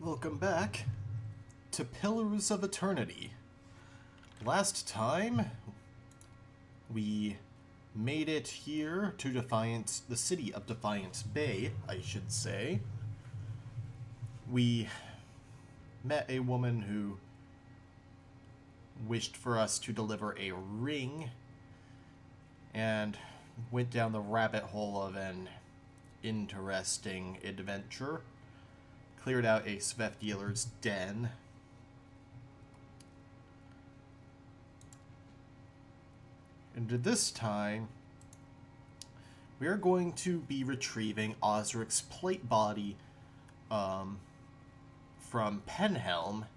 Welcome back to Pillars of Eternity. Last time, we made it here to Defiance, the city of Defiance Bay, I should say. We met a woman who wished for us to deliver a ring and went down the rabbit hole of an interesting adventure. Cleared out a Svef dealer's den. And this time, we are going to be retrieving Osric's plate body from Penhelm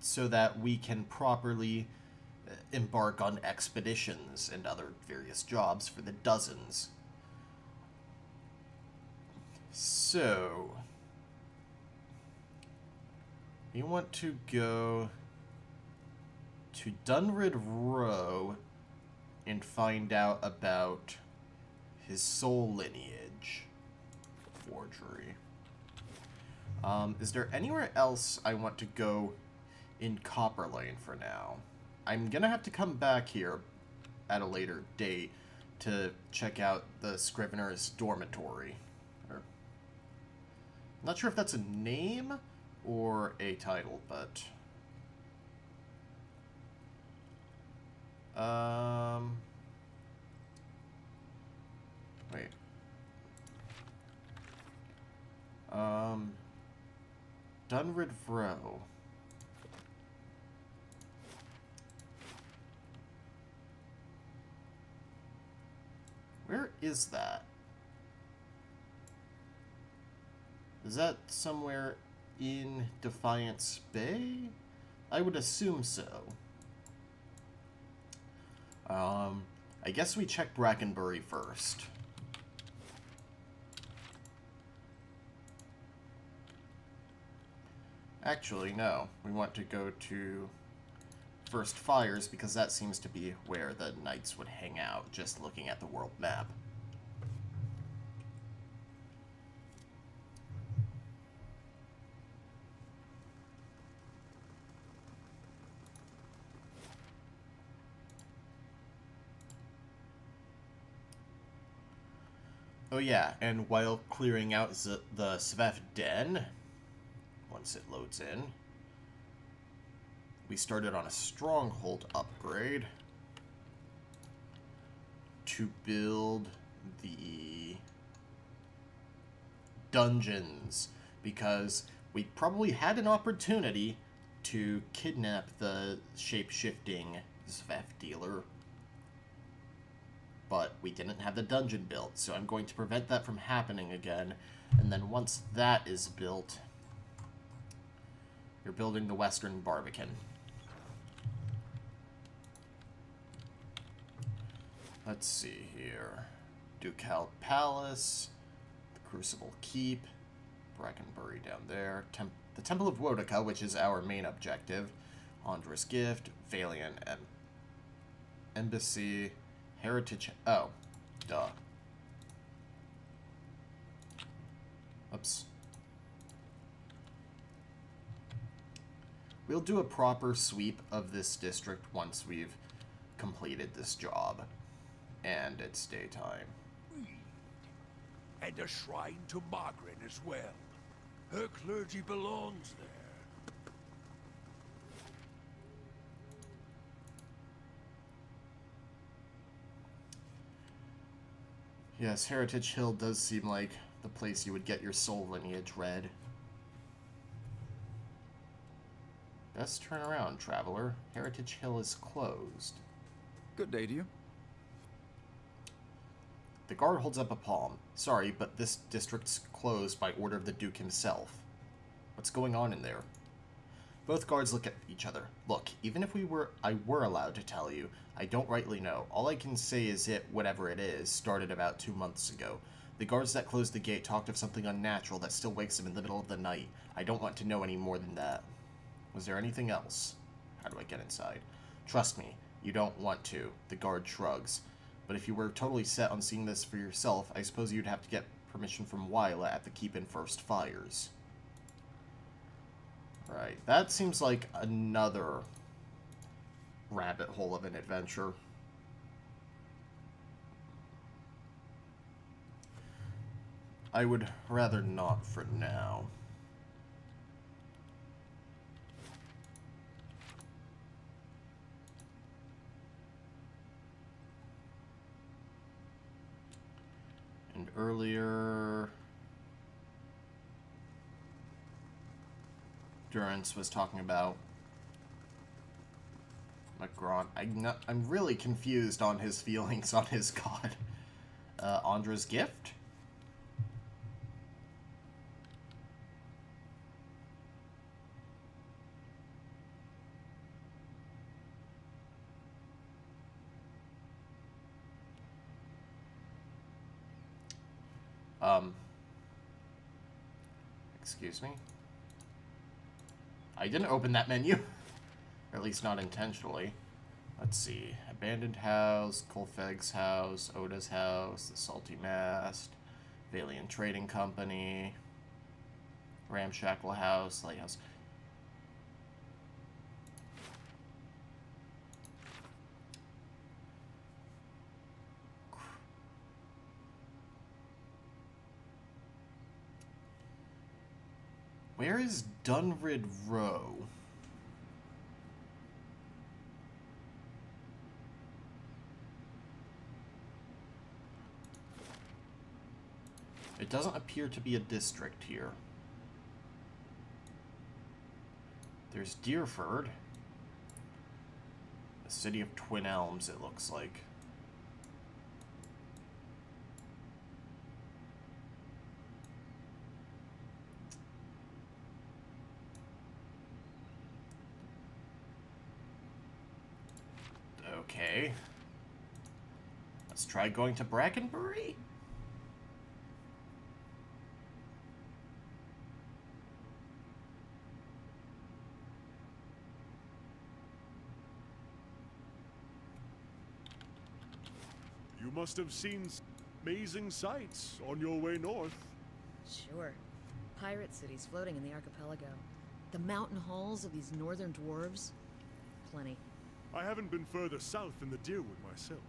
so that we can properly embark on expeditions and other various jobs for the dozens. So, we want to go to Dunrid Row and find out about his soul lineage forgery. Is there anywhere else I want to go in Copper Lane for now? I'm gonna have to come back here at a later date to check out the Scrivener's dormitory. Not sure if that's a name or a title, but... Wait. Dunrid Row. Where is that? Is that somewhere in Defiance Bay? I would assume so. I guess we check Brackenbury first. Actually, no. We want to go to First Fires because that seems to be where the knights would hang out, just looking at the world map. Oh yeah, and while clearing out the Svef den, once it loads in, we started on a stronghold upgrade to build the dungeons, because we probably had an opportunity to kidnap the shape-shifting Svef dealer, but we didn't have the dungeon built, so I'm going to prevent that from happening again. And then once that is built, you're building the Western Barbican. Let's see here. Ducal Palace, the Crucible Keep, Brackenbury down there, the Temple of Wotica, which is our main objective, Andra's Gift, Valiant Embassy, Heritage... Oh. Duh. Oops. We'll do a proper sweep of this district once we've completed this job. And it's daytime. And a shrine to Margaret as well. Her clergy belongs there. Yes, Heritage Hill does seem like the place you would get your soul lineage read. Best turn around, traveler. Heritage Hill is closed. Good day to you. The guard holds up a palm. Sorry, but this district's closed by order of the Duke himself. What's going on in there? Both guards look at each other. Look, even if I were allowed to tell you, I don't rightly know. All I can say is whatever it is, started about 2 months ago. The guards that closed the gate talked of something unnatural that still wakes them in the middle of the night. I don't want to know any more than that. Was there anything else? How do I get inside? Trust me, you don't want to. The guard shrugs. But if you were totally set on seeing this for yourself, I suppose you'd have to get permission from Wyla at the Keep in First Fires. Right. That seems like another rabbit hole of an adventure. I would rather not for now. And earlier, Durance was talking about McGraw. I'm really confused on his feelings on his god. Andra's gift? Excuse me? I didn't open that menu. Or at least not intentionally. Let's see. Abandoned house, Kolfeg's house, Oda's house, the Salty Mast, Valiant Trading Company, Ramshackle House, Lighthouse. Where is Dunrid Row? It doesn't appear to be a district here. There's Deerford. The city of Twin Elms, it looks like. Okay. Let's try going to Brackenbury. You must have seen amazing sights on your way north. Sure. Pirate cities floating in the archipelago. The mountain halls of these northern dwarves. Plenty. I haven't been further south than the Deerwood myself.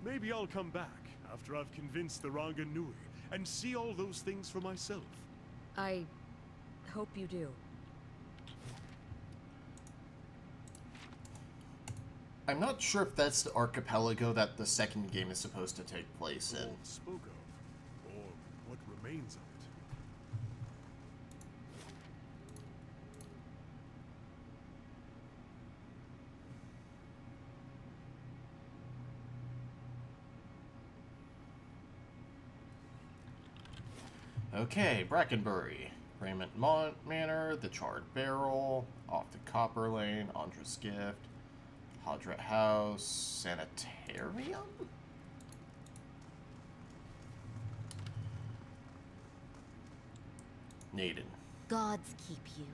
Maybe I'll come back after I've convinced the Ranganui and see all those things for myself. I hope you do. I'm not sure if that's the archipelago that the second game is supposed to take place in. Lord spoke of, or what remains of it. Okay, Brackenbury. Raymond Manor, the Charred Barrel, Off the Copper Lane, Andra's Gift, Hadrat House, Sanitarium? Naden. Gods keep you.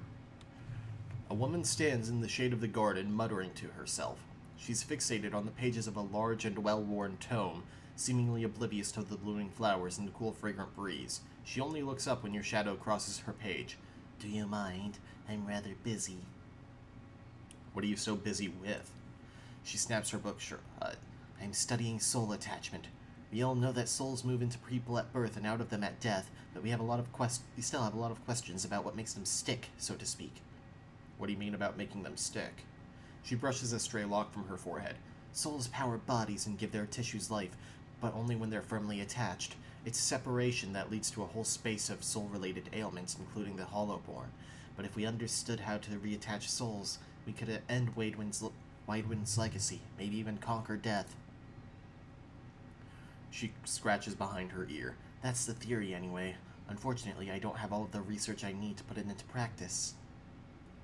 A woman stands in the shade of the garden, muttering to herself. She's fixated on the pages of a large and well-worn tome, seemingly oblivious to the blooming flowers and the cool, fragrant breeze. She only looks up when your shadow crosses her page. Do you mind? I'm rather busy. What are you so busy with? She snaps her book shut. I'm studying soul attachment. We all know that souls move into people at birth and out of them at death, but we still have a lot of questions about what makes them stick, so to speak. What do you mean about making them stick? She brushes a stray lock from her forehead. Souls power bodies and give their tissues life, but only when they're firmly attached. It's separation that leads to a whole space of soul-related ailments, including the Hollowborn. But if we understood how to reattach souls, we could end Widewind's legacy, maybe even conquer death. She scratches behind her ear. That's the theory, anyway. Unfortunately, I don't have all of the research I need to put it into practice.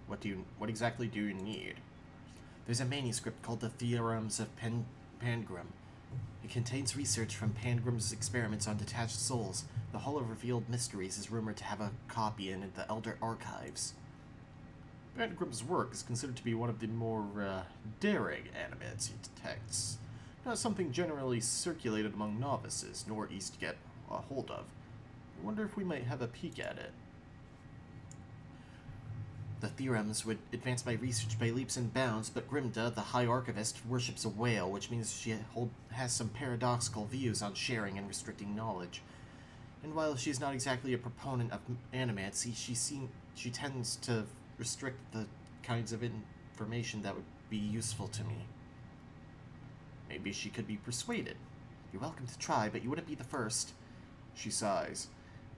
What exactly do you need? There's a manuscript called the Theorems of Pangrim. It contains research from Pangrim's experiments on detached souls. The Hall of Revealed Mysteries is rumored to have a copy in the Elder Archives. Pangrim's work is considered to be one of the more daring animates he detects. Not something generally circulated among novices, nor easy to get a hold of. I wonder if we might have a peek at it. The theorems would advance my research by leaps and bounds, but Grimda, the High Archivist, worships a whale, which means she has some paradoxical views on sharing and restricting knowledge. And while she's not exactly a proponent of animancy, she tends to restrict the kinds of information that would be useful to me. Maybe she could be persuaded. You're welcome to try, but you wouldn't be the first. She sighs.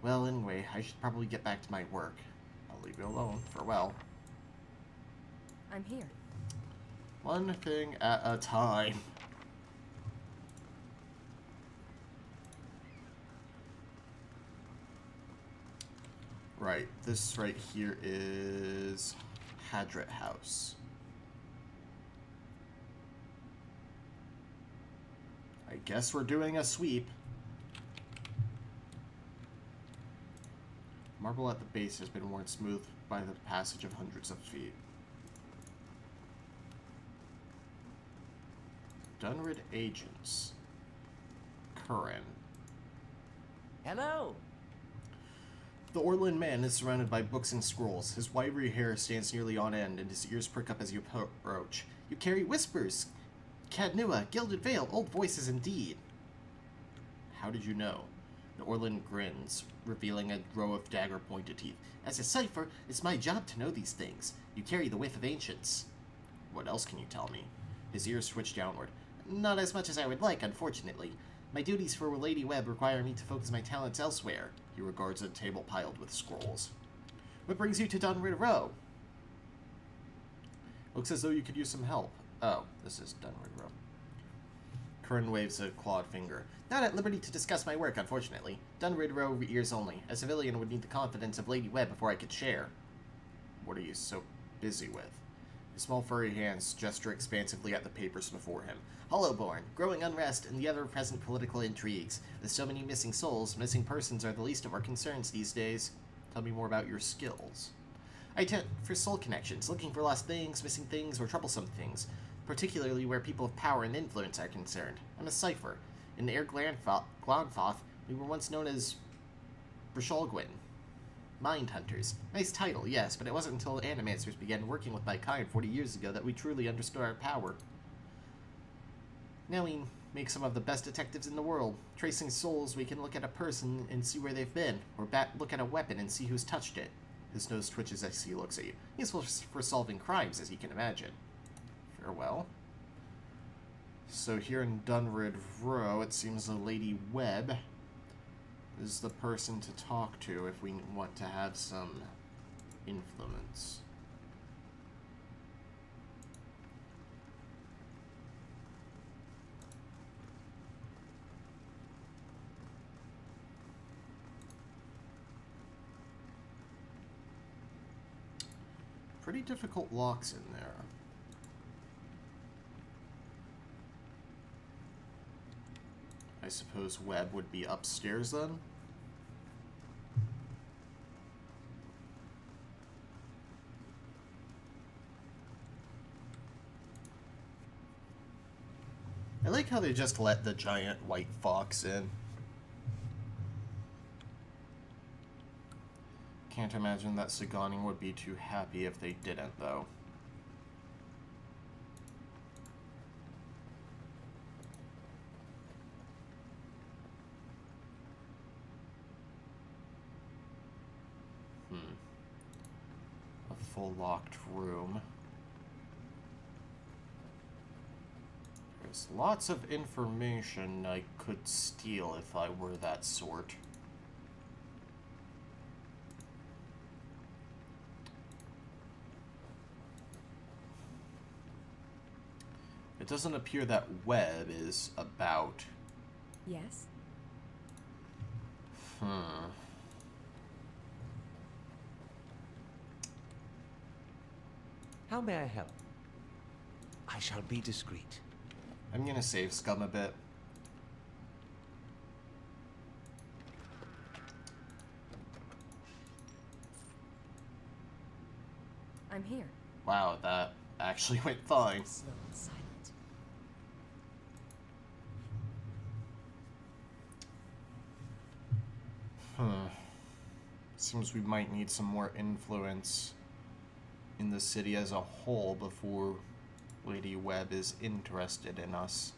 Well, anyway, I should probably get back to my work. I'll leave you alone. Farewell. I'm here. One thing at a time. Right, this right here is Hadret House. I guess we're doing a sweep. Marble at the base has been worn smooth by the passage of hundreds of feet. Dunrid agents. Curran. Hello. The Orlin man is surrounded by books and scrolls. His wiry hair stands nearly on end, and his ears prick up as you approach. You carry whispers. Cadnua, Gilded Veil, old voices indeed. How did you know? The Orlin grins, revealing a row of dagger-pointed teeth. As a cipher, it's my job to know these things. You carry the whiff of ancients. What else can you tell me? His ears switch downward. Not as much as I would like, unfortunately. My duties for Lady Webb require me to focus my talents elsewhere. He regards a table piled with scrolls. What brings you to Dunrid Row? Looks as though you could use some help. Oh, this is Dunrid Row. Curran waves a clawed finger. Not at liberty to discuss my work, unfortunately. Dunrid Row ears only. A civilian would need the confidence of Lady Webb before I could share. What are you so busy with? His small furry hands gesture expansively at the papers before him. Hollowborn, growing unrest, and the ever-present political intrigues. With so many missing souls, missing persons are the least of our concerns these days. Tell me more about your skills. I tend for soul connections, looking for lost things, missing things, or troublesome things, particularly where people of power and influence are concerned. I'm a cipher. In Air Glonfoth, we were once known as Brisholgwyn. Mind Hunters. Nice title, yes, but it wasn't until Animancers began working with my kind 40 years ago that we truly understood our power. Now we make some of the best detectives in the world. Tracing souls, we can look at a person and see where they've been, or look at a weapon and see who's touched it. His nose twitches as he looks at you. Useful for solving crimes, as you can imagine. Farewell. So here in Dunrid Row, it seems the Lady Webb is the person to talk to if we want to have some influence. Pretty difficult locks in there. I suppose Webb would be upstairs then? I like how they just let the giant white fox in. Can't imagine that Sigani would be too happy if they didn't, though. A full locked room. There's lots of information I could steal if I were that sort. It doesn't appear that Webb is about. Yes? How may I help? I shall be discreet. I'm gonna save Scum a bit. I'm here. Wow, that actually went fine. Slow and silent. Seems we might need some more influence in the city as a whole before Lady Webb is interested in us.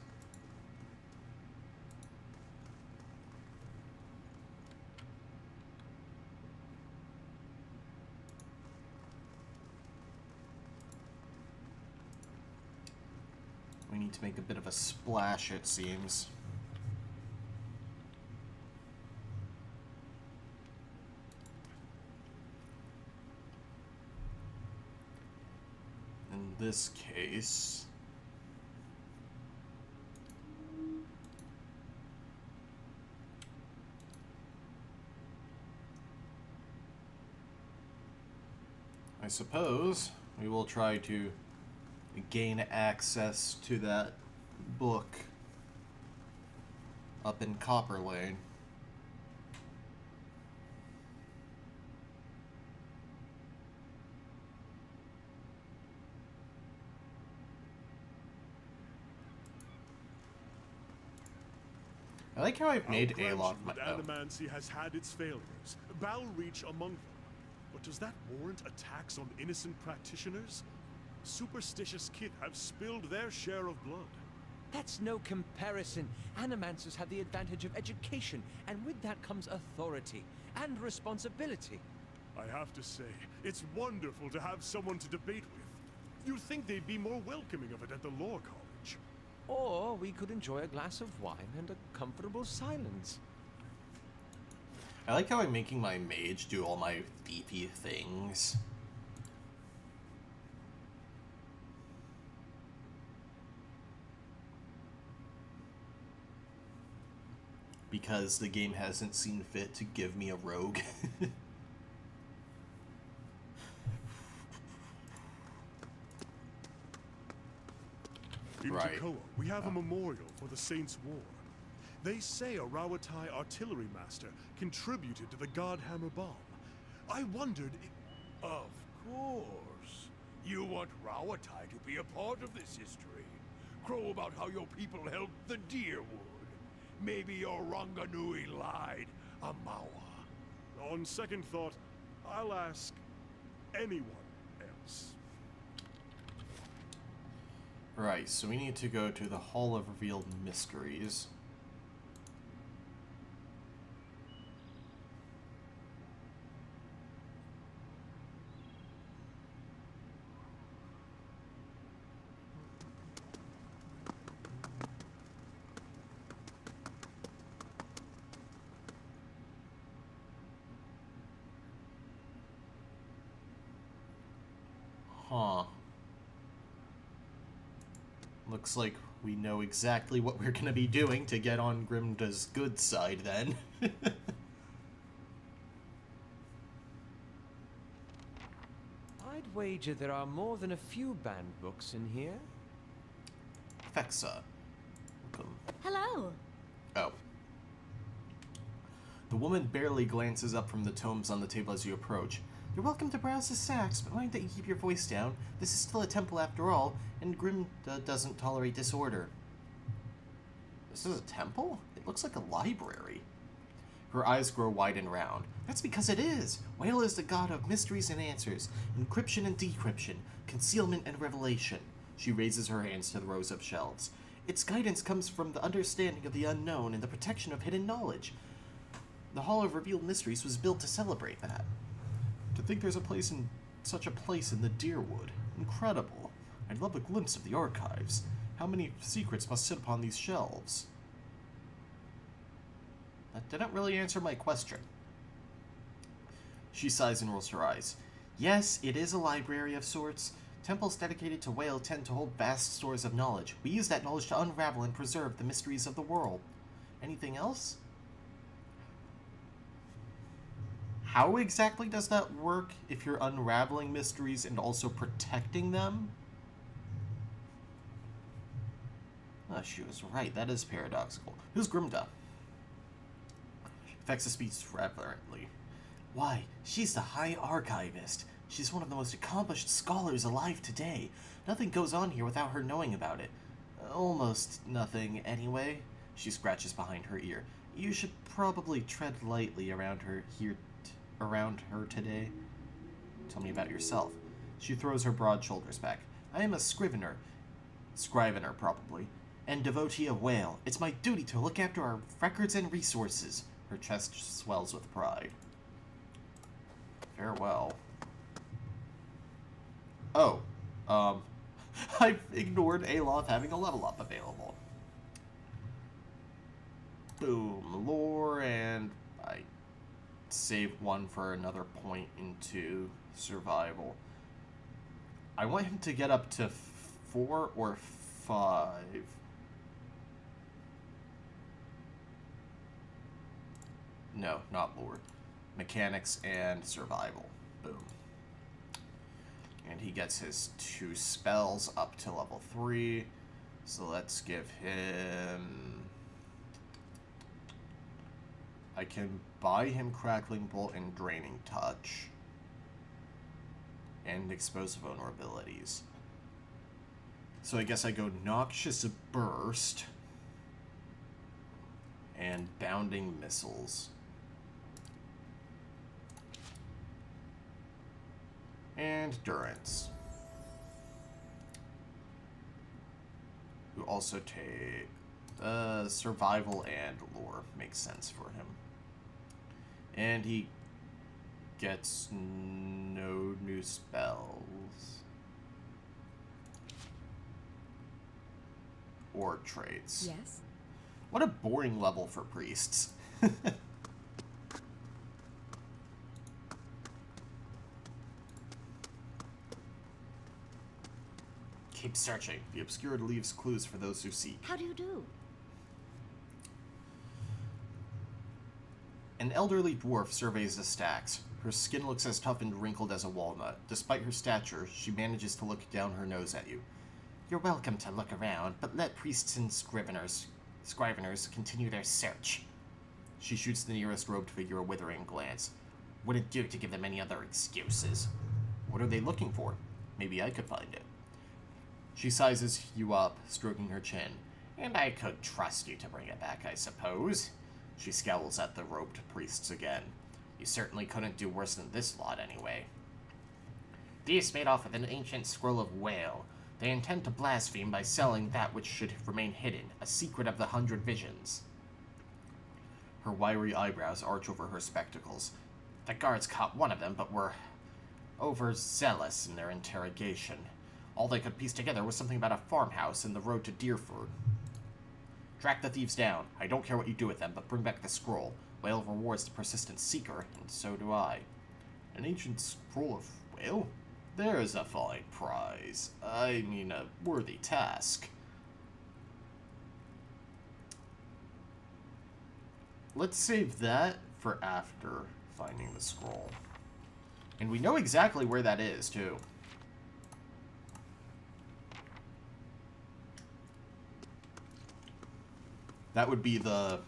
We need to make a bit of a splash, it seems. In this case, I suppose we will try to gain access to that book up in Copper Lane. I like how I've made I'll grant Alok you my that Animancy has had its failures, Balreach among them. But does that warrant attacks on innocent practitioners? Superstitious kith have spilled their share of blood. That's no comparison. Animancers have the advantage of education, and with that comes authority and responsibility. I have to say, it's wonderful to have someone to debate with. You'd think they'd be more welcoming of it at the law college. Or we could enjoy a glass of wine and a comfortable silence. I like how I'm making my mage do all my thiefy things. Because the game hasn't seen fit to give me a rogue. In Right. Jacoa, we have a memorial for the Saints' War. They say a Rawatai artillery master contributed to the Godhammer bomb. I wondered if... Of course. You want Rawatai to be a part of this history. Crow about how your people helped the Deerwood. Maybe your Ranganui lied, Amawa. On second thought, I'll ask anyone else. Right, so we need to go to the Hall of Revealed Mysteries. Huh. Looks like we know exactly what we're going to be doing to get on Grimda's good side, then. I'd wager there are more than a few banned books in here. Fexa. Welcome. Hello. Oh. The woman barely glances up from the tomes on the table as you approach. You're welcome to browse the sacks, but mind that you keep your voice down. This is still a temple after all, and Grimda doesn't tolerate disorder. This is a temple? It looks like a library. Her eyes grow wide and round. That's because it is! Whale is the god of mysteries and answers, encryption and decryption, concealment and revelation. She raises her hands to the rows of shelves. Its guidance comes from the understanding of the unknown and the protection of hidden knowledge. The Hall of Revealed Mysteries was built to celebrate that. To think there's such a place in the Deerwood. Incredible. I'd love a glimpse of the archives. How many secrets must sit upon these shelves? That didn't really answer my question. She sighs and rolls her eyes. Yes, it is a library of sorts. Temples dedicated to Whale tend to hold vast stores of knowledge. We use that knowledge to unravel and preserve the mysteries of the world. Anything else? How exactly does that work if you're unraveling mysteries and also protecting them? Oh, she was right. That is paradoxical. Who's Grimda? Fexa speaks reverently. Why, she's the High Archivist. She's one of the most accomplished scholars alive today. Nothing goes on here without her knowing about it. Almost nothing, anyway. She scratches behind her ear. You should probably tread lightly around her today. Tell me about yourself. She throws her broad shoulders back. I am a scrivener, probably, and devotee of Whale. It's my duty to look after our records and resources. Her chest swells with pride. Farewell. Oh, I've ignored Aloth having a level up available. Boom, lore, and I saved one for another point into survival. I want him to get up to 4 or 5. No, not lore. Mechanics and survival. Boom. And he gets his 2 spells up to level 3. So let's give him... I can buy him Crackling Bolt and Draining Touch. And Explosive Vulnerabilities. So I guess I go Noxious Burst and Bounding Missiles. And Durance. Who also take survival and lore. Makes sense for him. And he gets no new spells. Or traits. Yes? What a boring level for priests. Keep searching. The obscured leaves clues for those who seek. How do you do? An elderly dwarf surveys the stacks. Her skin looks as tough and wrinkled as a walnut. Despite her stature, she manages to look down her nose at you. You're welcome to look around, but let priests and scriveners continue their search. She shoots the nearest robed figure a withering glance. Wouldn't do to give them any other excuses. What are they looking for? Maybe I could find it. She sizes you up, stroking her chin. And I could trust you to bring it back, I suppose. She scowls at the robed priests again. You certainly couldn't do worse than this lot, anyway. These made off with an ancient scroll of Whale. They intend to blaspheme by selling that which should remain hidden, a secret of the 100 Visions. Her wiry eyebrows arch over her spectacles. The guards caught one of them, but were overzealous in their interrogation. All they could piece together was something about a farmhouse and the road to Deerford. Track the thieves down. I don't care what you do with them, but bring back the scroll. Whale rewards the persistent seeker, and so do I. An ancient scroll of Whale? There's a fine prize. I mean, a worthy task. Let's save that for after finding the scroll. And we know exactly where that is, too. That would be the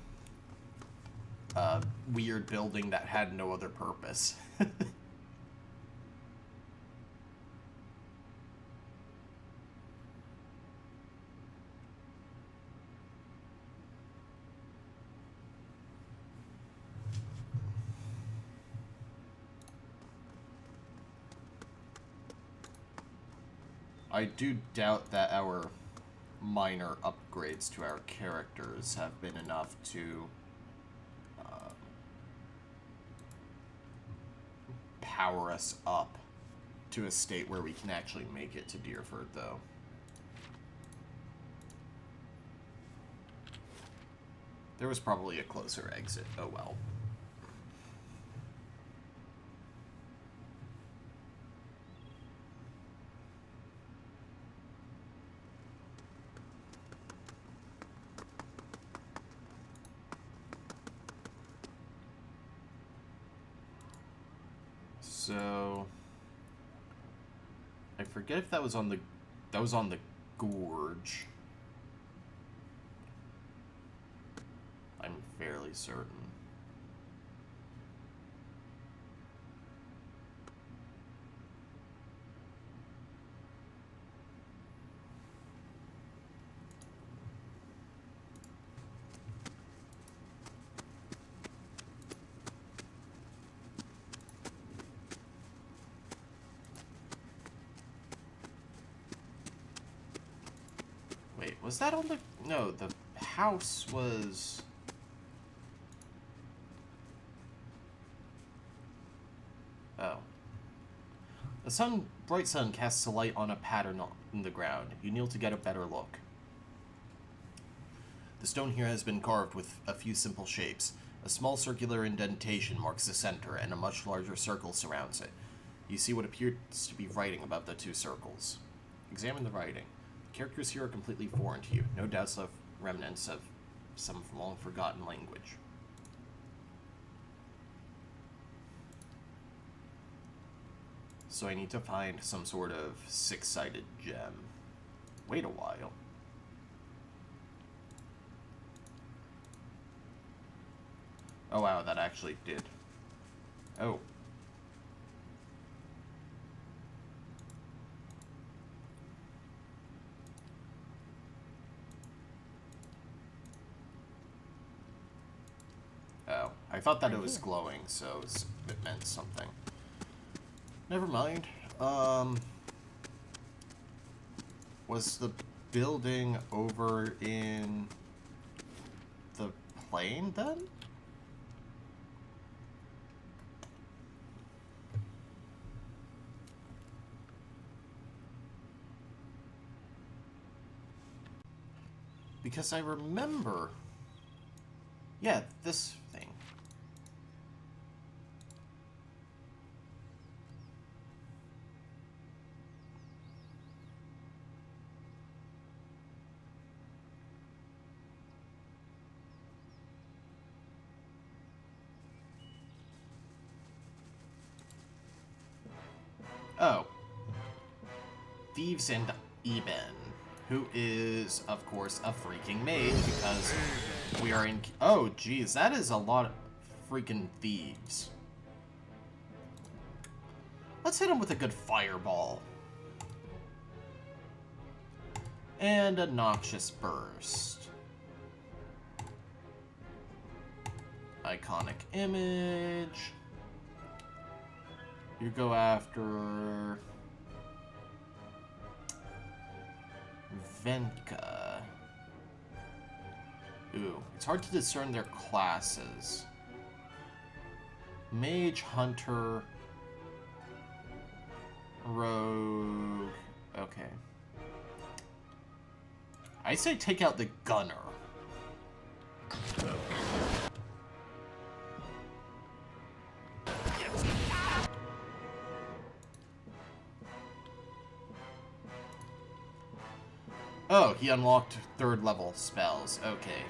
weird building that had no other purpose. I do doubt that our minor upgrades to our characters have been enough to power us up to a state where we can actually make it to Deerford, though. There was probably a closer exit. Oh well. So I forget if that was on the gorge. I'm fairly certain. Was that on the... No, the house was... Oh. The bright sun casts a light on a pattern in the ground. You kneel to get a better look. The stone here has been carved with a few simple shapes. A small circular indentation marks the center, and a much larger circle surrounds it. You see what appears to be writing above the two circles. Examine the writing. The characters here are completely foreign to you. No doubts of remnants of some long-forgotten language. So I need to find some sort of six-sided gem. Wait a while. Oh wow, that actually did. Oh. Oh, I thought that it was glowing, so it meant something. Never mind. Was the building over in the plane then? Because I remember... Yeah, this thing. Oh. Thieves and Eben, who is, of course, a freaking mage, because we are in... Oh, geez, that is a lot of freaking thieves. Let's hit him with a good fireball. And a noxious burst. Iconic image. You go after... Venka. Ooh, it's hard to discern their classes. Mage, Hunter, Rogue. Okay. I say take out the Gunner. Oh, he unlocked third level spells. Okay.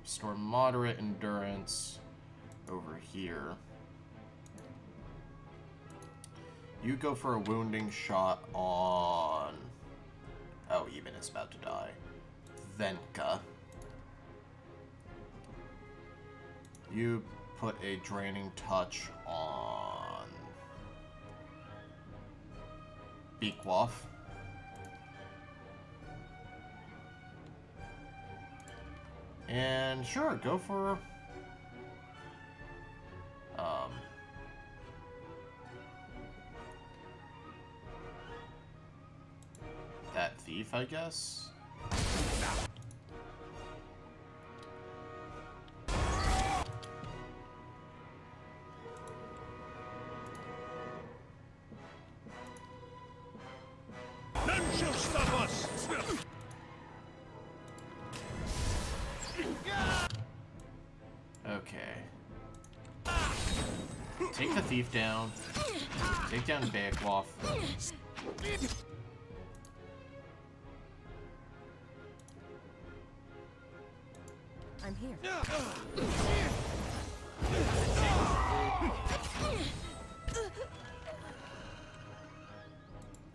Restore moderate endurance over here. You go for a wounding shot on... Oh, Eben is about to die. Venka. You put a draining touch on... Beakwolf. And sure, go for that thief, I guess. None shall stop us! Okay. Take the thief down. Take down Beowulf. I'm here.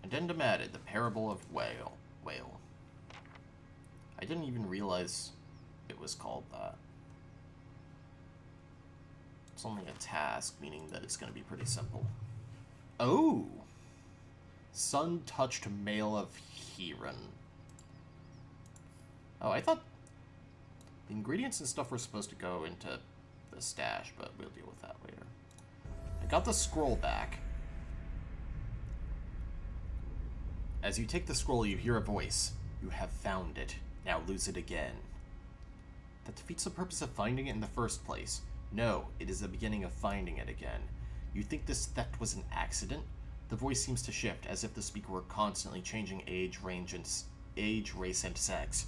Addendum added, the Parable of Whale. I didn't even realize it was called that. It's only a task, meaning that it's going to be pretty simple. Oh! Sun-touched Mail of Heron. Oh, I thought the ingredients and stuff were supposed to go into the stash, but we'll deal with that later. I got the scroll back. As you take the scroll, you hear a voice. You have found it. Now lose it again. That defeats the purpose of finding it in the first place. No, it is the beginning of finding it again. You think this theft was an accident? The voice seems to shift, as if the speaker were constantly changing age, race, and sex.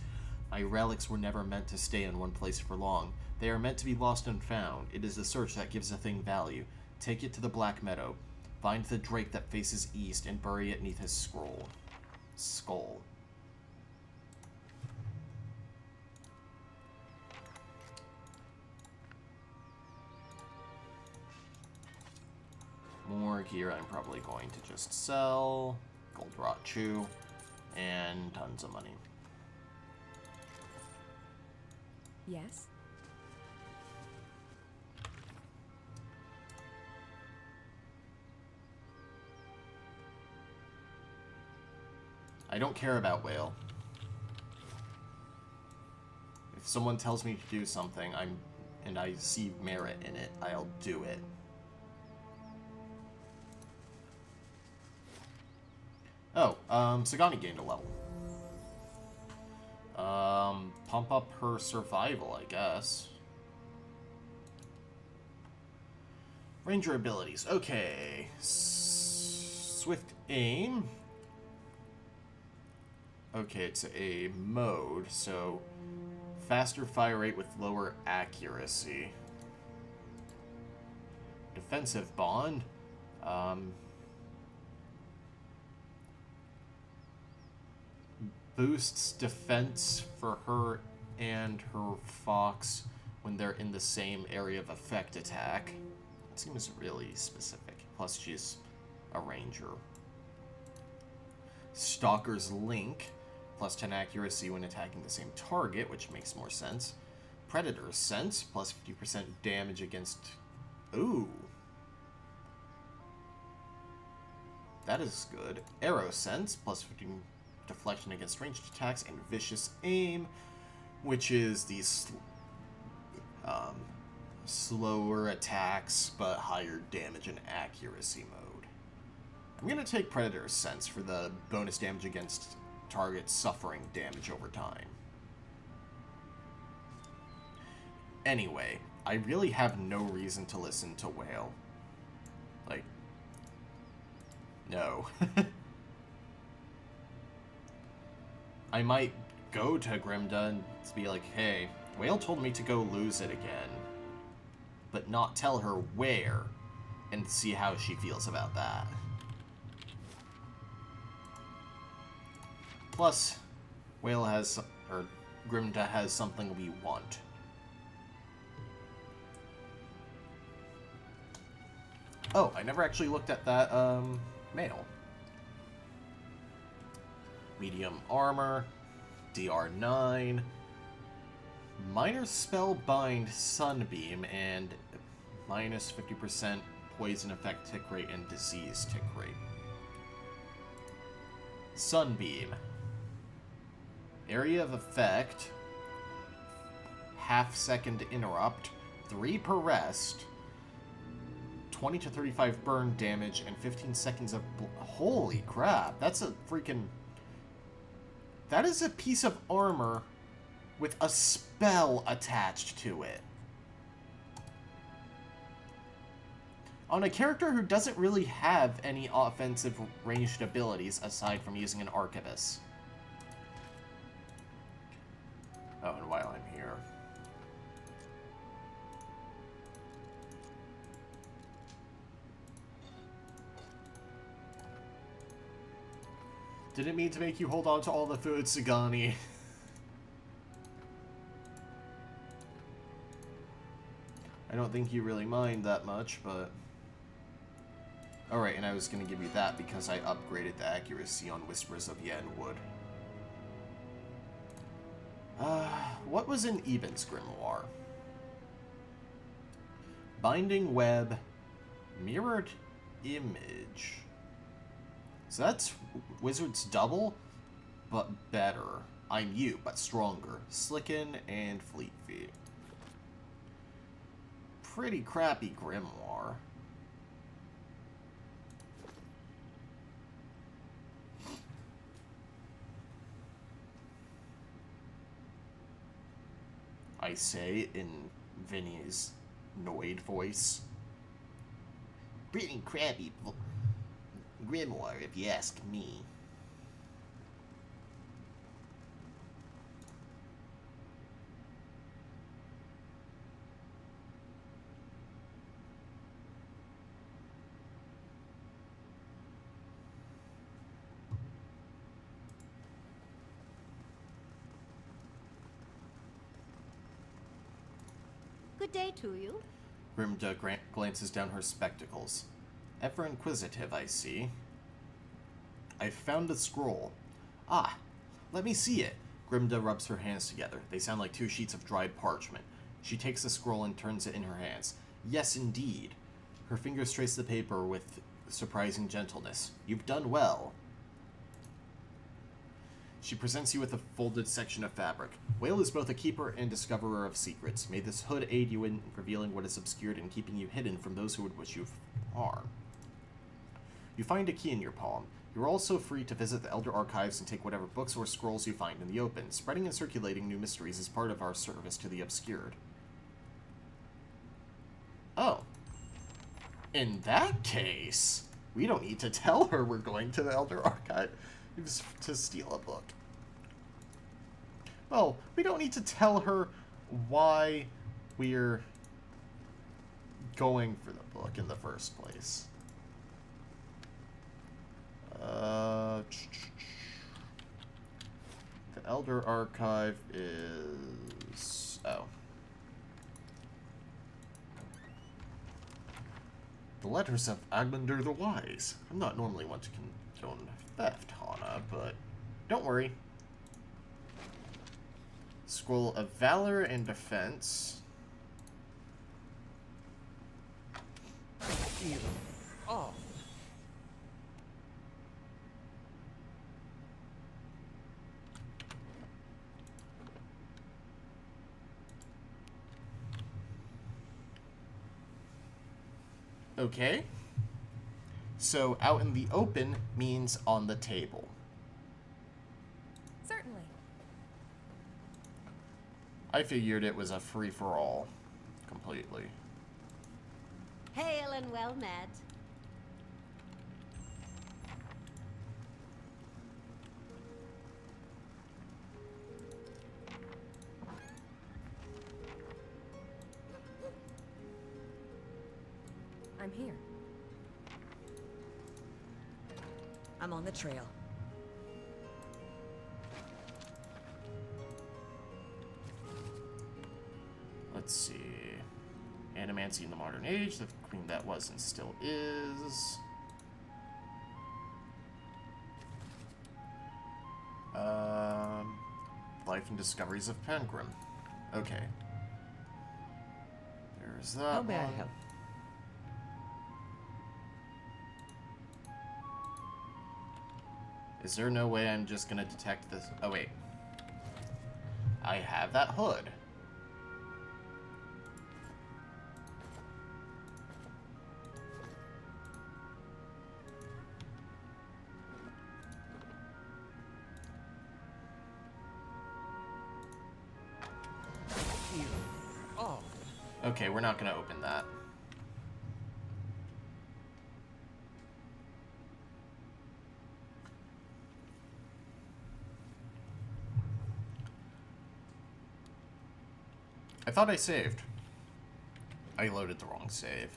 My relics were never meant to stay in one place for long. They are meant to be lost and found. It is the search that gives a thing value. Take it to the Black Meadow. Find the drake that faces east and bury it neath his skull. More gear I'm probably going to just sell. Gold Rot Chew. And tons of money. Yes? I don't care about Whale. If someone tells me to do something, and I see merit in it, I'll do it. Oh, Sagani gained a level. Pump up her survival, I guess. Ranger abilities. Okay. Swift aim. Okay, it's a mode, so faster fire rate with lower accuracy. Defensive bond. Boosts defense for her and her fox when they're in the same area of effect attack. It seems really specific. Plus, she's a ranger. Stalker's Link. Plus 10 accuracy when attacking the same target, which makes more sense. Predator's Sense. Plus 50% damage against... Ooh. That is good. Arrow Sense. Plus 15 deflection against ranged attacks. And Vicious Aim, which is these slower attacks, but higher damage and accuracy mode. I'm going to take Predator's Sense for the bonus damage against targets suffering damage over time. Anyway, I really have no reason to listen to Whale. Like, no. I might go to Grimda and be like, hey, Whale told me to go lose it again, but not tell her where, and see how she feels about that. Plus, Whale has, or Grimda has something we want. Oh, I never actually looked at that, mail. Medium armor, DR9, minor spellbind sunbeam, and minus 50% poison effect tick rate and disease tick rate. Sunbeam. Area of effect, half-second interrupt, 3 per rest, 20 to 35 burn damage, and 15 seconds of... Holy crap, that's a freaking... That is a piece of armor with a spell attached to it. On a character who doesn't really have any offensive ranged abilities aside from using an arquebus. Oh, and while I'm here... Didn't mean to make you hold on to all the food, Sagani. I don't think you really mind that much, but... Alright, and I was going to give you that because I upgraded the accuracy on Whispers of Yenwood. What was in Eben's Grimoire? Binding Web, Mirrored Image. So that's Wizard's Double, but better. I'm you, but stronger. Slicken and Fleet Feet. Pretty crappy Grimoire. I say in Vinny's annoyed voice. Pretty crappy grimoire, if you ask me. Good day to you. Grimda glances down her spectacles. Ever inquisitive, I see. I've found the scroll. Ah, let me see it. Grimda rubs her hands together. They sound like two sheets of dried parchment. She takes the scroll and turns it in her hands. Yes, indeed. Her fingers trace the paper with surprising gentleness. You've done well. She presents you with a folded section of fabric. Whale is both a keeper and discoverer of secrets. May this hood aid you in revealing what is obscured and keeping you hidden from those who would wish you harm. You find a key in your palm. You're also free to visit the Elder Archives and take whatever books or scrolls you find in the open. Spreading and circulating new mysteries is part of our service to the obscured. Oh. In that case, we don't need to tell her we're going to the Elder Archives to steal a book. Well, we don't need to tell her why we're going for the book in the first place. The Elder Archive is... oh. The Letters of Agmander the Wise. I'm not normally one to condone theft, Hana, but don't worry. Scroll of Valor and Defense. Oh. Okay. So out in the open means on the table. Certainly. I figured it was a free-for-all. Completely. Hail and well met. I'm here. I'm on the trail. Let's see. Animancy in the modern age, the queen that was and still is. Life and Discoveries of Penhelm. Okay. There's that How may I one. help? Is there no way I'm just gonna detect this? Oh, wait. I have that hood. Oh. Okay, we're not gonna open that. I thought I saved. I loaded the wrong save.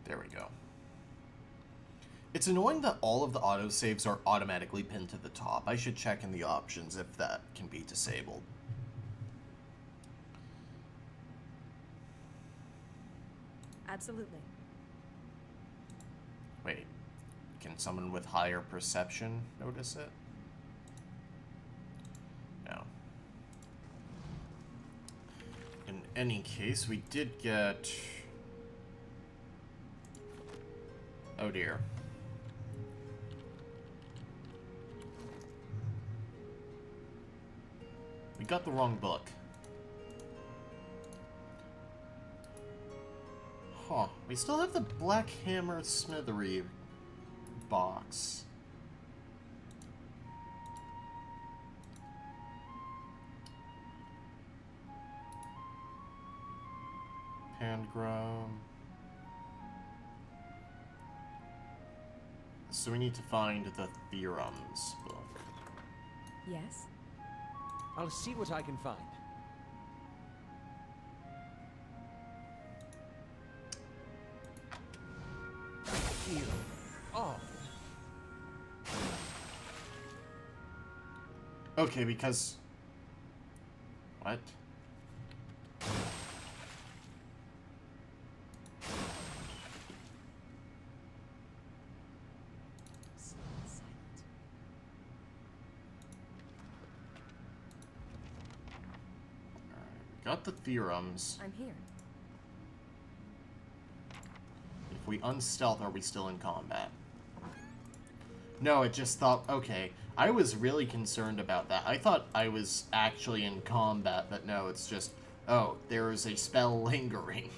There we go. It's annoying that all of the autosaves are automatically pinned to the top. I should check in the options if that can be disabled. Absolutely. Wait, can someone with higher perception notice it? No. In any case, we did get... oh dear. We got the wrong book. Huh. We still have the Black Hammer Smithery box. Hand-grown. So we need to find the theorems book. Yes? I'll see what I can find. Ew. Oh. Okay, because... What? Silent. Got the theorems. I'm here. If we unstealth, are we still in combat? No, it just thought... Okay, I was really concerned about that. I thought I was actually in combat, but no, it's just... Oh, there is a spell lingering.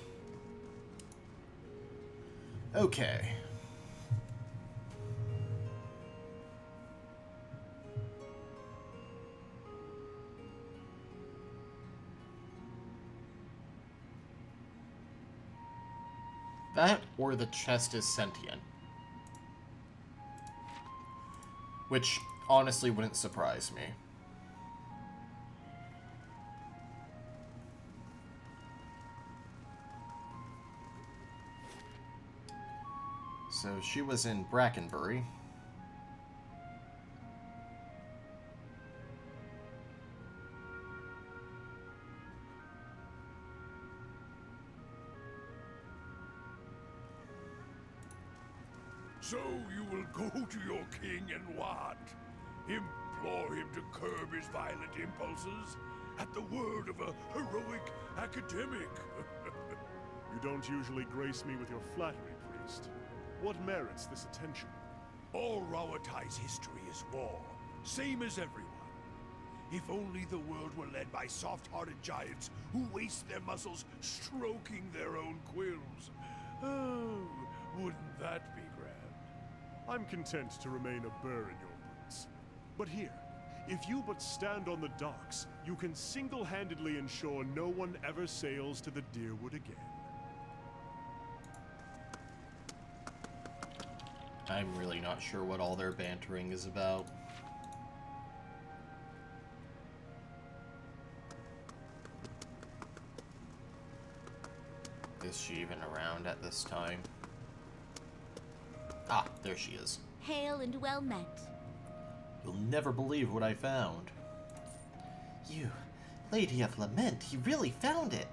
Okay. That, or the chest is sentient. Which, honestly, wouldn't surprise me. So, she was in Brackenbury. So you will go to your king and what? Implore him to curb his violent impulses? At the word of a heroic academic? You don't usually grace me with your flattery, priest. What merits this attention? All Rawatai's history is war, same as everyone. If only the world were led by soft-hearted giants who waste their muscles stroking their own quills. Oh, wouldn't that be grand? I'm content to remain a burr in your boots. But here, if you but stand on the docks, you can single-handedly ensure no one ever sails to the Deerwood again. I'm really not sure what all their bantering is about. Is she even around at this time? Ah, there she is. Hail and well met. You'll never believe what I found. You, Lady of Lament, you really found it!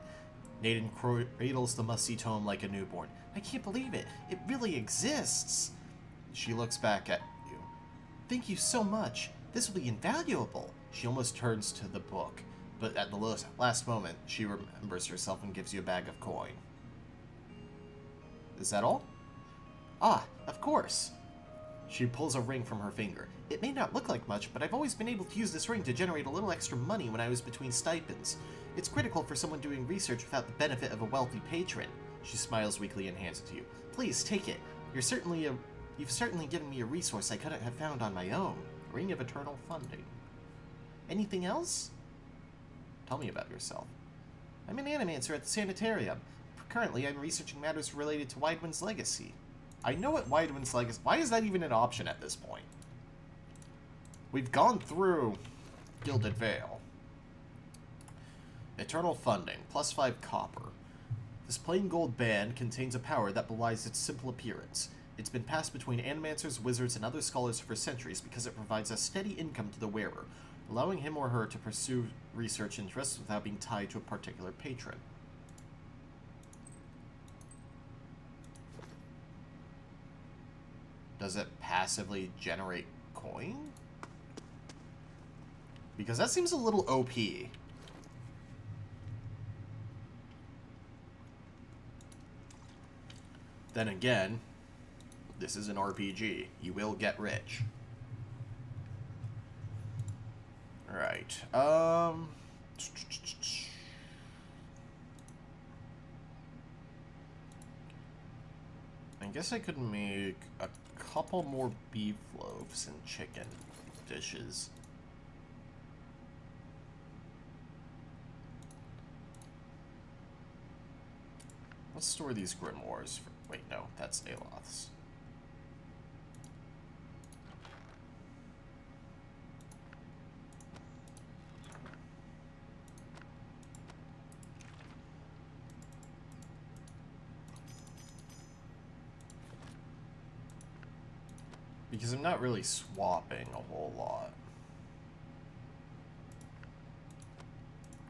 Naden cradles the musty tome like a newborn. I can't believe it. It really exists! She looks back at you. Thank you so much. This will be invaluable. She almost turns to the book, but at the last moment, she remembers herself and gives you a bag of coin. Is that all? Ah, of course. She pulls a ring from her finger. It may not look like much, but I've always been able to use this ring to generate a little extra money when I was between stipends. It's critical for someone doing research without the benefit of a wealthy patron. She smiles weakly and hands it to you. Please, take it. You've certainly given me a resource I couldn't have found on my own. Ring of Eternal Funding. Anything else? Tell me about yourself. I'm an animancer at the sanitarium. Currently, I'm researching matters related to Widewind's legacy. I know what Widewind's legacy... Why is that even an option at this point? We've gone through Gilded Veil. Eternal Funding, +5 copper. This plain gold band contains a power that belies its simple appearance. It's been passed between animancers, wizards, and other scholars for centuries because it provides a steady income to the wearer, allowing him or her to pursue research interests without being tied to a particular patron. Does it passively generate coin? Because that seems a little OP. Then again, this is an RPG. You will get rich. Alright, I guess I could make a couple more beef loaves and chicken dishes. Let's store these grimoires. Wait, no, that's Aloth's. Because I'm not really swapping a whole lot.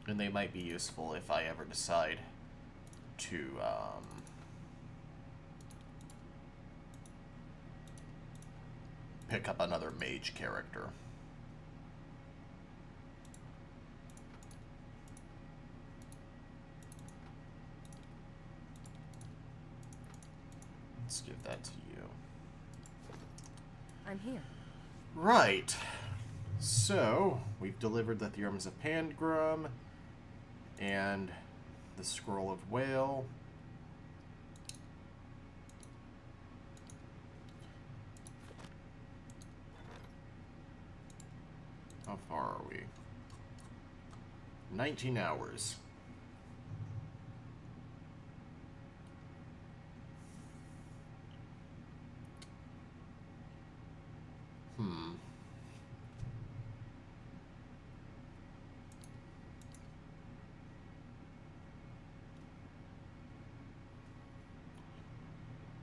And they might be useful if I ever decide to, pick up another mage character. Let's give that to you. I'm here. Right. So, we've delivered the Theorems of Pandgrum and the Scroll of Whale. How far are we? 19 hours.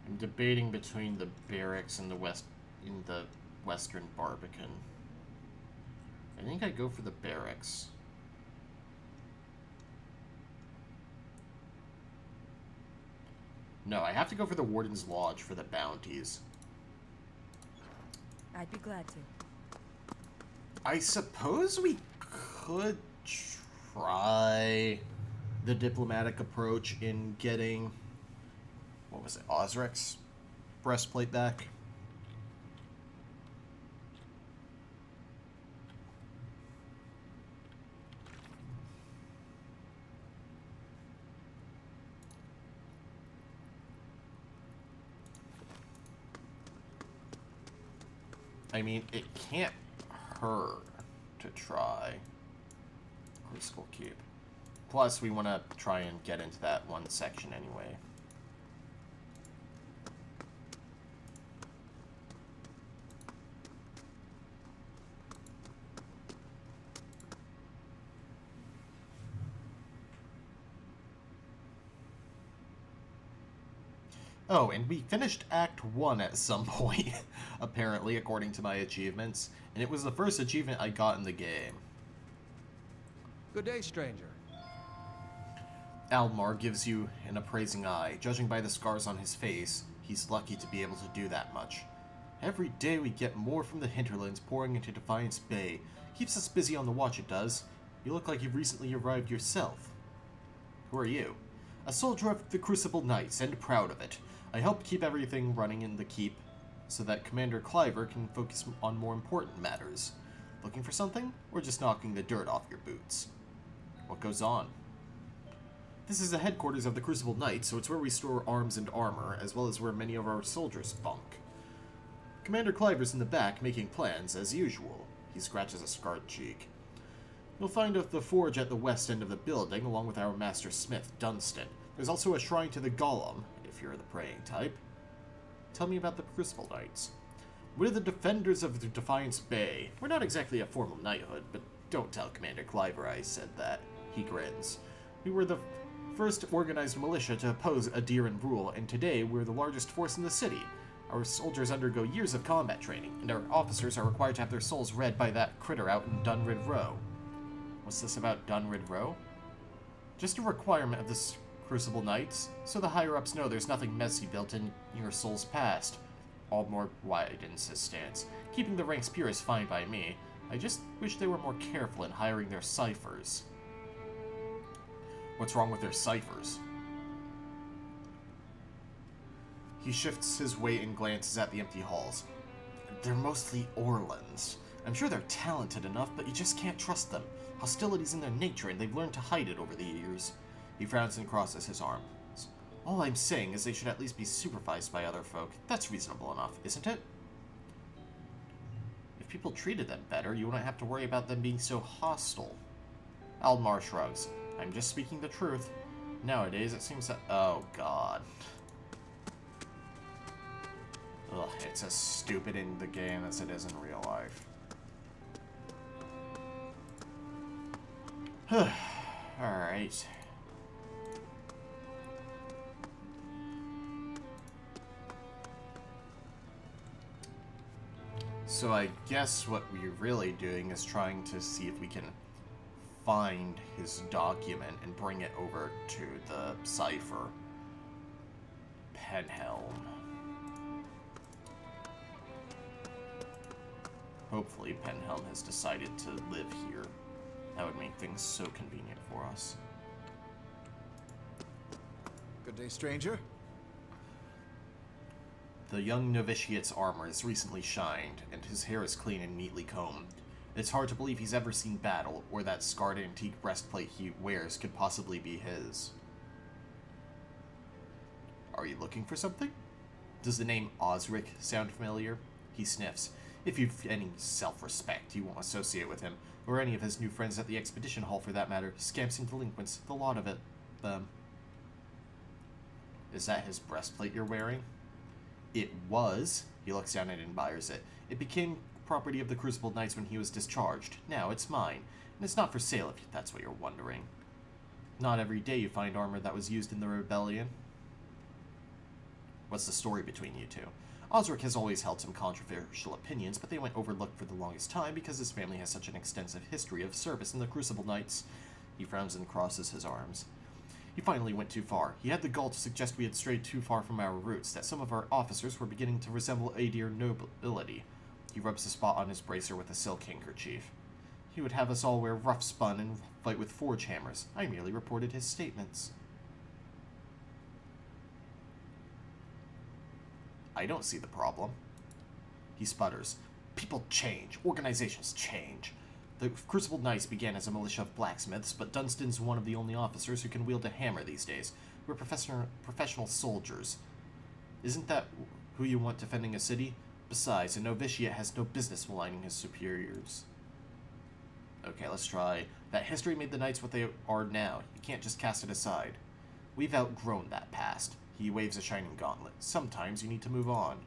I'm debating between the barracks and the Western Barbican. I think I'd go for the barracks. No, I have to go for the Warden's Lodge for the bounties. I'd be glad to. I suppose we could try the diplomatic approach in getting, what was it, Osric's breastplate back. I mean, it can't hurt to try Crucible Keep. Plus, we want to try and get into that one section anyway. Oh, and we finished Act 1 at some point, apparently, according to my achievements. And it was the first achievement I got in the game. Good day, stranger. Almar gives you an appraising eye. Judging by the scars on his face, he's lucky to be able to do that much. Every day we get more from the hinterlands pouring into Defiance Bay. Keeps us busy on the watch, it does. You look like you've recently arrived yourself. Who are you? A soldier of the Crucible Knights, and proud of it. I help keep everything running in the keep so that Commander Cliver can focus on more important matters. Looking for something, or just knocking the dirt off your boots? What goes on? This is the headquarters of the Crucible Knights, so it's where we store arms and armor, as well as where many of our soldiers bunk. Commander Cliver's in the back, making plans, as usual. He scratches a scarred cheek. You'll find the forge at the west end of the building, along with our master smith, Dunstan. There's also a shrine to the Golem, if you're the praying type. Tell me about the Crucible Knights. We're the defenders of the Defiance Bay. We're not exactly a formal knighthood, but don't tell Commander Cliver I said that. He grins. We were the first organized militia to oppose Adiran rule, and today we're the largest force in the city. Our soldiers undergo years of combat training, and our officers are required to have their souls read by that critter out in Dunrid Row. What's this about Dunrid Row? Just a requirement of the Crucible Knights, so the higher-ups know there's nothing messy built in your soul's past. Aldmore widens his stance. Keeping the ranks pure is fine by me. I just wish they were more careful in hiring their ciphers. What's wrong with their ciphers? He shifts his weight and glances at the empty halls. They're mostly Orlans. I'm sure they're talented enough, but you just can't trust them. Hostility's in their nature, and they've learned to hide it over the years. He frowns and crosses his arms. All I'm saying is they should at least be supervised by other folk. That's reasonable enough, isn't it? If people treated them better, you wouldn't have to worry about them being so hostile. Aldmar shrugs. I'm just speaking the truth. Nowadays, it seems that... Oh, God. Ugh, it's as stupid in the game as it is in real life. Alright. So I guess what we're really doing is trying to see if we can find his document and bring it over to the cipher. Penhelm. Hopefully Penhelm has decided to live here. That would make things so convenient for us. Good day, stranger. The young novitiate's armor is recently shined, and his hair is clean and neatly combed. It's hard to believe he's ever seen battle, or that scarred antique breastplate he wears could possibly be his. Are you looking for something? Does the name Osric sound familiar? He sniffs. If you've any self-respect, you won't associate with him, or any of his new friends at the expedition hall for that matter. Scamps and delinquents, the lot of it. Is that his breastplate you're wearing? It was. He looks down and admires it. It became property of the Crucible Knights when he was discharged. Now it's mine, and it's not for sale if that's what you're wondering. Not every day you find armor that was used in the rebellion. What's the story between you two? Osric has always held some controversial opinions, but they went overlooked for the longest time because his family has such an extensive history of service in the Crucible Knights. He frowns and crosses his arms. He finally went too far. He had the gall to suggest we had strayed too far from our roots, that some of our officers were beginning to resemble Adir nobility. He rubs the spot on his bracer with a silk handkerchief. He would have us all wear rough spun and fight with forge hammers. I merely reported his statements. I don't see the problem. He sputters. People change. Organizations change. The Crucible Knights began as a militia of blacksmiths, but Dunstan's one of the only officers who can wield a hammer these days. We're professional soldiers. Isn't that who you want defending a city? Besides, a novitiate has no business maligning his superiors. Okay, let's try. That history made the Knights what they are now. You can't just cast it aside. We've outgrown that past. He waves a shining gauntlet. Sometimes you need to move on.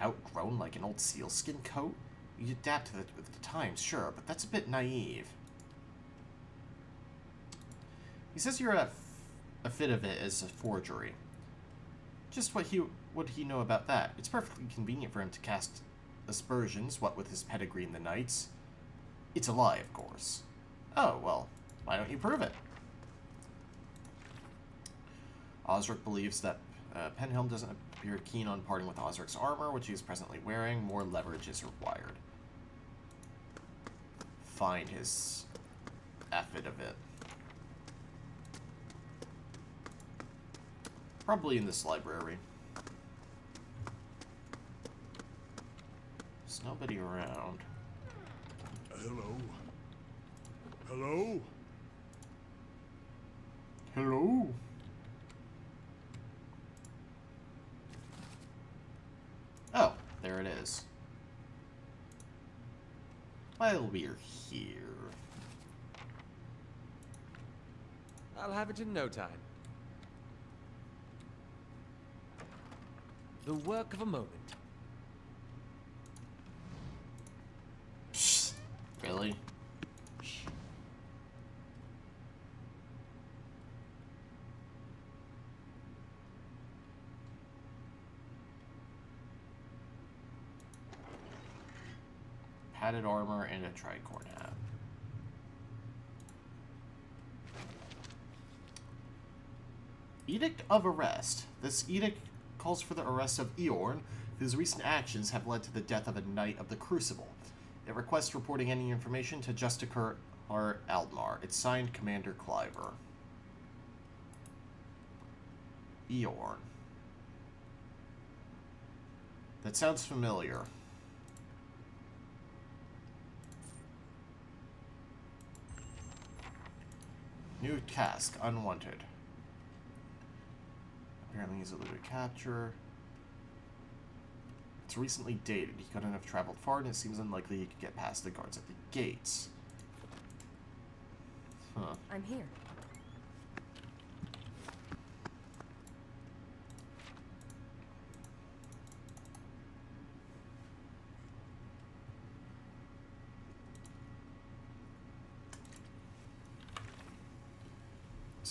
Outgrown like an old sealskin coat? You adapt to with the times, sure, but that's a bit naive. He says you're a fit of it as a forgery. Just what would he know about that? It's perfectly convenient for him to cast aspersions, what with his pedigree in the Knights. It's a lie, of course. Oh, well, why don't you prove it? Osric believes that Penhelm doesn't appear keen on parting with Osric's armor, which he is presently wearing. More leverage is required. Find his affidavit. Probably in this library. There's nobody around. Hello? Hello? Hello? Oh, there it is. While we're here... I'll have it in no time. The work of a moment. Really? Padded armor and a tricorn hat. Edik of Arrest. This edict calls for the arrest of Eorn, whose recent actions have led to the death of a Knight of the Crucible. It requests reporting any information to Justicar Aldmar. It's signed Commander Cliver. Eorn. That sounds familiar. New task, unwanted. Apparently he's eluded capture. It's recently dated. He couldn't have traveled far, and it seems unlikely he could get past the guards at the gates. Huh. I'm here.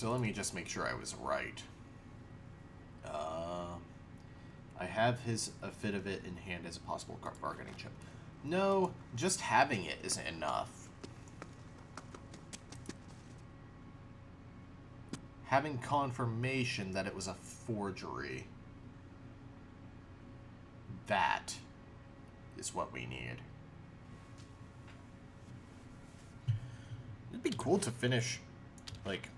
So let me just make sure I was right. I have his affidavit in hand as a possible bargaining chip. No, just having it isn't enough. Having confirmation that it was a forgery. That is what we need. It'd be cool to finish, like,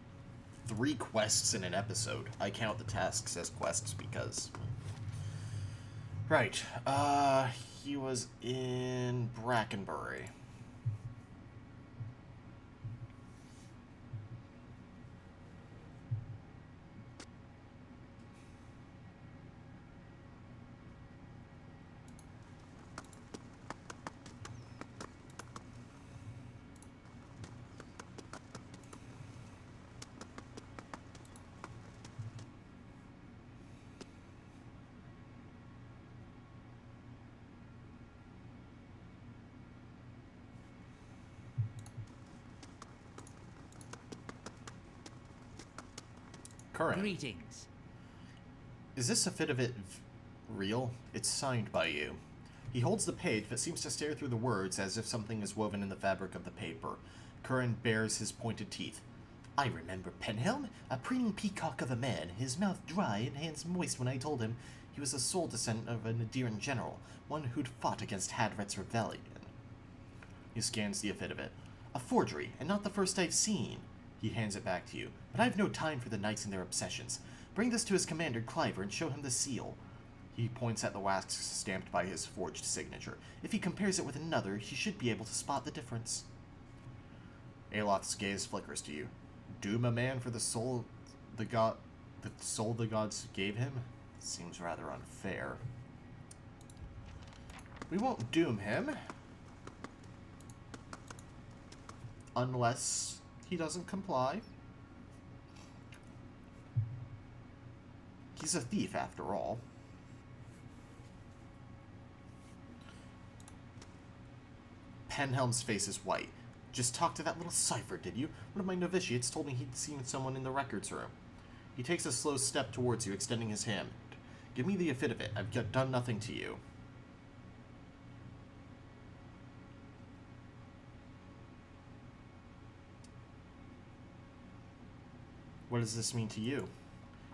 3 quests in an episode. I count the tasks as quests because... Right, he was in Brackenbury. Current. Greetings. Is this affidavit real? It's signed by you. He holds the page, but seems to stare through the words as if something is woven in the fabric of the paper. Curran bares his pointed teeth. I remember Penhelm, a preening peacock of a man, his mouth dry and hands moist when I told him he was the sole descendant of a Nadiran general, one who'd fought against Hadret's rebellion. He scans the affidavit. A forgery, and not the first I've seen. He hands it back to you. But I've no time for the knights and their obsessions. Bring this to his commander, Cliver, and show him the seal. He points at the wax stamped by his forged signature. If he compares it with another, he should be able to spot the difference. Aloth's gaze flickers to you. Doom a man for the soul the gods gave him? Seems rather unfair. We won't doom him. Unless he doesn't comply. He's a thief, after all. Penhelm's face is white. Just talked to that little cipher, did you? One of my novitiates told me he'd seen someone in the records room. He takes a slow step towards you, extending his hand. Give me the affidavit. I've done nothing to you. What does this mean to you?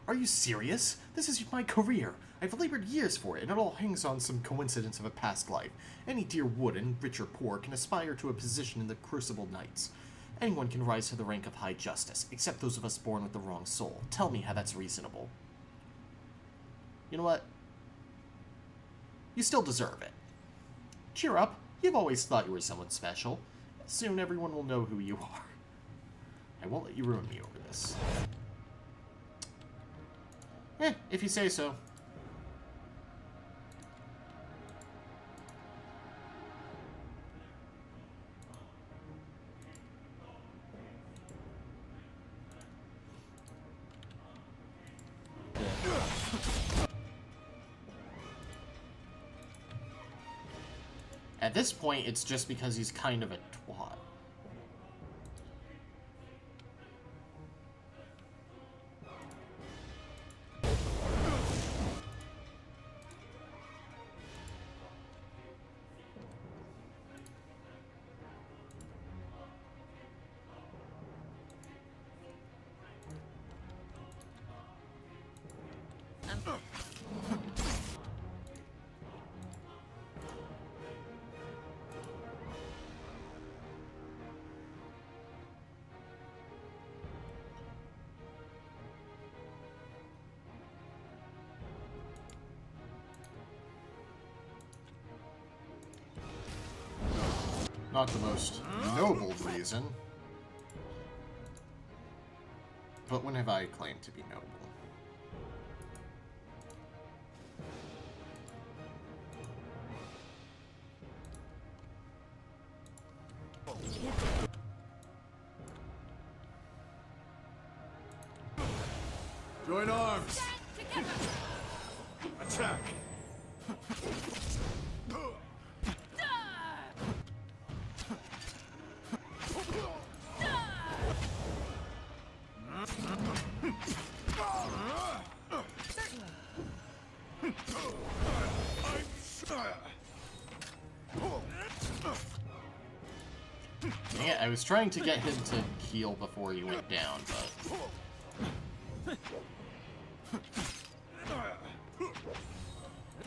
Are you serious? This is my career. I've labored years for it, and it all hangs on some coincidence of a past life. Any dear Wooden, rich or poor, can aspire to a position in the Crucible Knights. Anyone can rise to the rank of high justice, except those of us born with the wrong soul. Tell me how that's reasonable. You know what? You still deserve it. Cheer up. You've always thought you were someone special. Soon everyone will know who you are. I won't let you ruin me over this. If you say so. At this point, it's just because he's kind of a twat. Not the most noble reason. But when have I claimed to be noble? Join arms! Attack! Yeah, I was trying to get him to heal before he went down, but...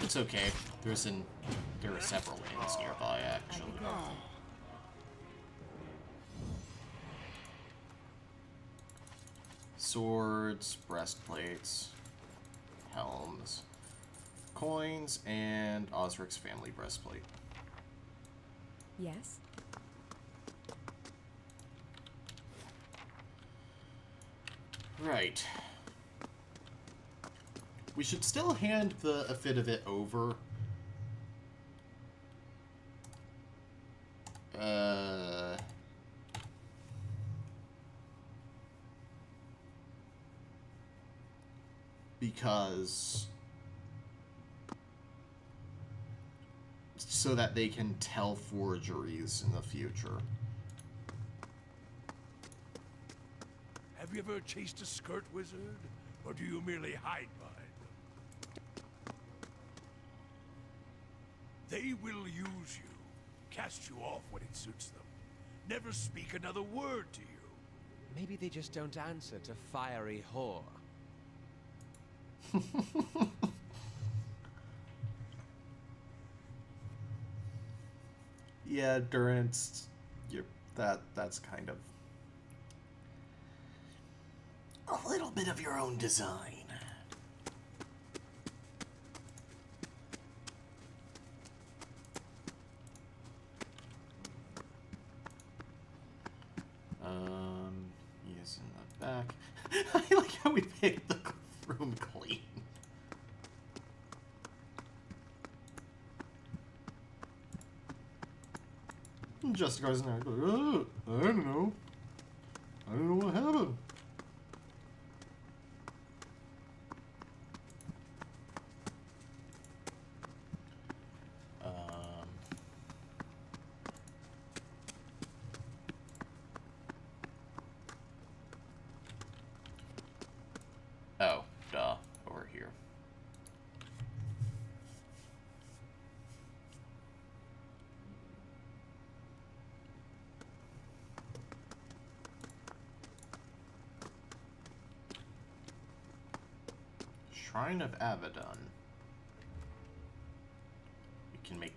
It's okay. There are several inns nearby, actually. Swords, breastplates, helms, coins, and Osric's family breastplate. Yes? Right. We should still hand the Affidavit over. Because... so that they can tell forgeries in the future. Have you ever chased a skirt wizard? Or do you merely hide behind them? They will use you, cast you off when it suits them. Never speak another word to you. Maybe they just don't answer to fiery whore. Yeah, Durance, that's kind of a little bit of your own design. He is in the back. I like how we made the room clean. Just goes in there. Oh, I don't know. I don't know what happened. Oh, duh. Over here. Shrine of Abaddon. We can make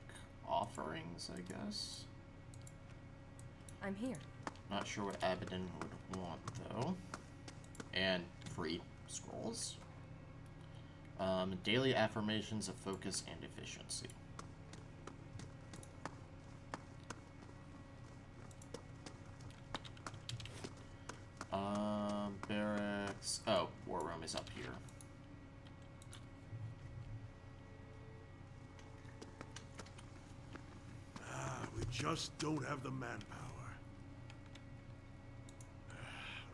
offerings, I guess. I'm here. Not sure what Abaddon would want, though. And free scrolls. Daily affirmations of focus and efficiency. Barracks. Oh, war room is up here. We just don't have the manpower.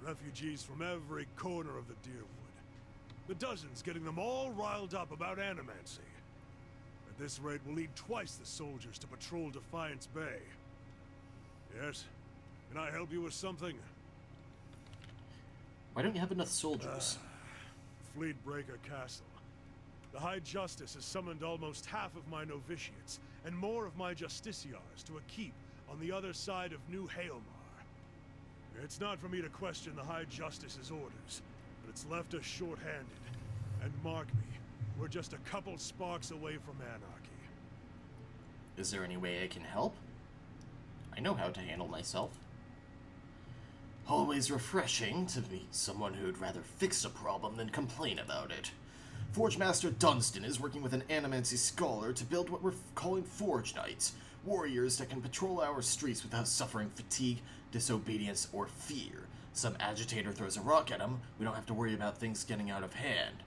Refugees from every corner of the Deerwood. The dozens getting them all riled up about animancy. At this rate, we'll need twice the soldiers to patrol Defiance Bay. Yes? Can I help you with something? Why don't you have enough soldiers? Fleetbreaker Castle. The High Justice has summoned almost half of my novitiates, and more of my justiciars to a keep on the other side of New Hailmar. It's not for me to question the High Justice's orders, but it's left us short-handed. And mark me, we're just a couple sparks away from anarchy. Is there any way I can help? I know how to handle myself. Always refreshing to meet someone who'd rather fix a problem than complain about it. Forge Master Dunstan is working with an animancy scholar to build what we're calling Forge Knights, warriors that can patrol our streets without suffering fatigue, disobedience, or fear. Some agitator throws a rock at him, we don't have to worry about things getting out of hand.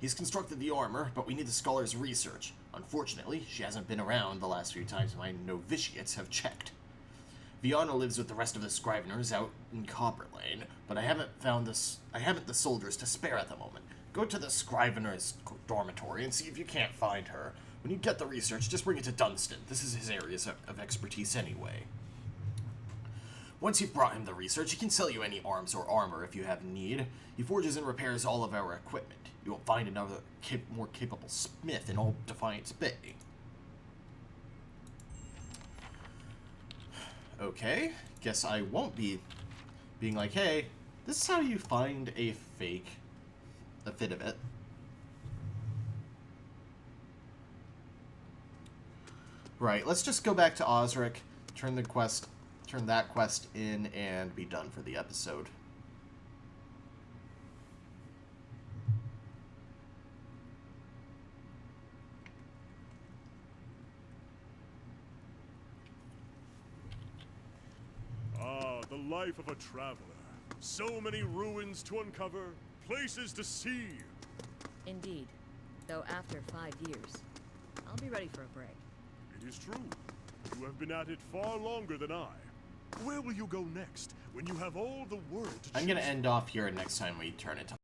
He's constructed the armor, but we need the scholar's research. Unfortunately, she hasn't been around the last few times my novitiates have checked. Viana lives with the rest of the Scriveners out in Copper Lane, but I haven't the soldiers to spare at the moment. Go to the Scrivener's dormitory and see if you can't find her. When you get the research, just bring it to Dunstan. This is his areas of expertise anyway. Once you've brought him the research, he can sell you any arms or armor if you have need. He forges and repairs all of our equipment. You won't find another more capable smith in all Defiance Bay. Okay, guess I won't be being like, hey, this is how you find a fit of it. Right, let's just go back to Osric, turn that quest in, and be done for the episode. Ah, the life of a traveler. So many ruins to uncover, places to see. Indeed. Though after 5 years, I'll be ready for a break. It is true. You have been at it far longer than I. Where will you go next, when you have all the world to choose? I'm going to end off here, and next time we turn it